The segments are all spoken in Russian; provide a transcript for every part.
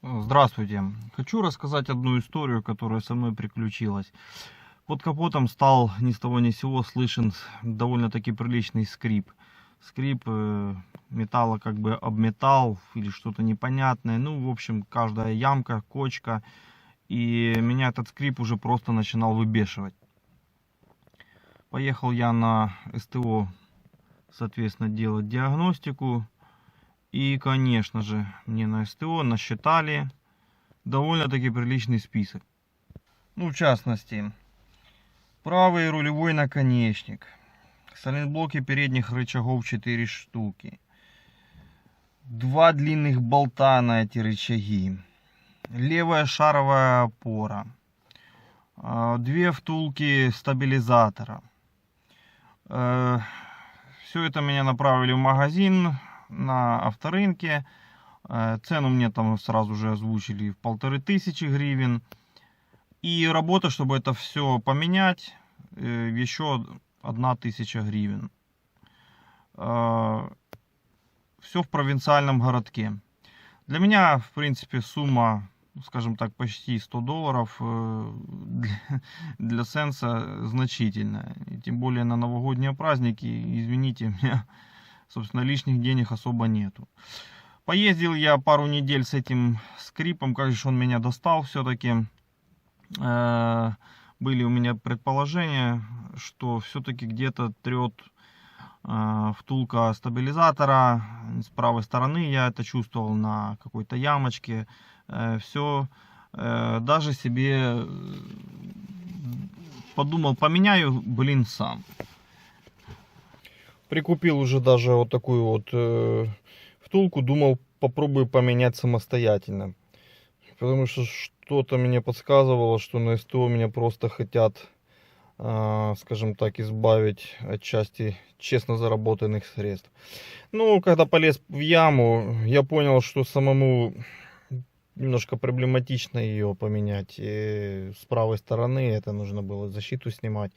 Здравствуйте. Хочу рассказать одну историю, которая со мной приключилась. Под капотом стал ни с того ни с сего слышен довольно-таки приличный скрип. Скрип металла как бы об металл или что-то непонятное. Ну, в общем, каждая ямка, кочка. И меня этот скрип уже просто начинал выбешивать. Поехал я на СТО, соответственно, делать диагностику. И, конечно же, мне на СТО насчитали довольно-таки приличный список. Ну, в частности, правый рулевой наконечник, сайлентблоки передних рычагов 4 штуки, 2 длинных болта на эти рычаги, левая шаровая опора, 2 втулки стабилизатора. Все это меня направили в магазин на авторынке. Цену мне там сразу же озвучили в 1500 гривен. И работа, чтобы это все поменять, еще 1000 гривен. Все в провинциальном городке. Для меня, в принципе, сумма, скажем так, почти $100 для Сенса значительная. И тем более на новогодние праздники, извините, у меня, собственно, лишних денег особо нету. Поездил я пару недель с этим скрипом, как же он меня достал все-таки. Были у меня предположения, что все-таки где-то трет втулка стабилизатора. С правой стороны я это чувствовал на какой-то ямочке. Все, даже себе подумал, поменяю, блин, сам. Прикупил уже даже вот такую вот втулку, думал, попробую поменять самостоятельно. Потому что что-то мне подсказывало, что на СТО меня просто хотят, скажем так, избавить от части честно заработанных средств. Ну, когда полез в яму, я понял, что самому немножко проблематично ее поменять. И с правой стороны это нужно было защиту снимать.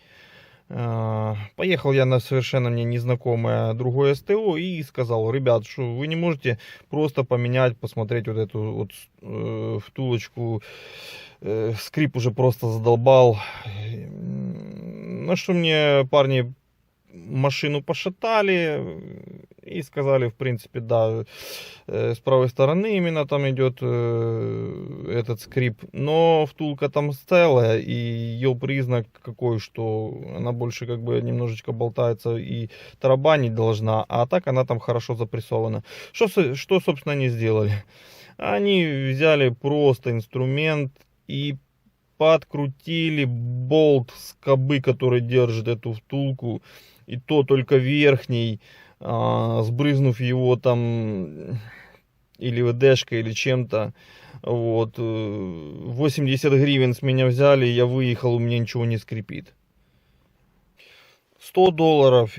Поехал я на совершенно мне незнакомое другое СТО и сказал: ребят, что вы не можете просто поменять, посмотреть вот эту вот втулочку, скрип уже просто задолбал. На что мне парни машину пошатали и сказали, в принципе, да, с правой стороны именно там идет этот скрип, но втулка там целая, и ее признак какой, что она больше как бы немножечко болтается и тарабанить должна, а так она там хорошо запрессована. Что собственно, они сделали? Они взяли просто инструмент и подкрутили болт скобы, который держит эту втулку, и то только верхний, сбрызнув его там или ВДшкой, или чем-то. Вот. 80 гривен с меня взяли, я выехал, у меня ничего не скрипит. $100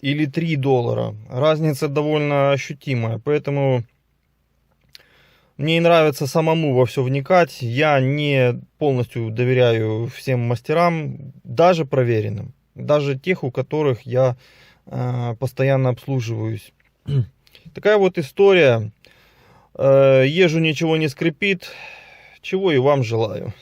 или $3. Разница довольно ощутимая, поэтому мне нравится самому во все вникать. Я не полностью доверяю всем мастерам, даже проверенным. Даже тех, у которых я постоянно обслуживаюсь. Такая вот история. Езжу, ничего не скрипит. Чего и вам желаю.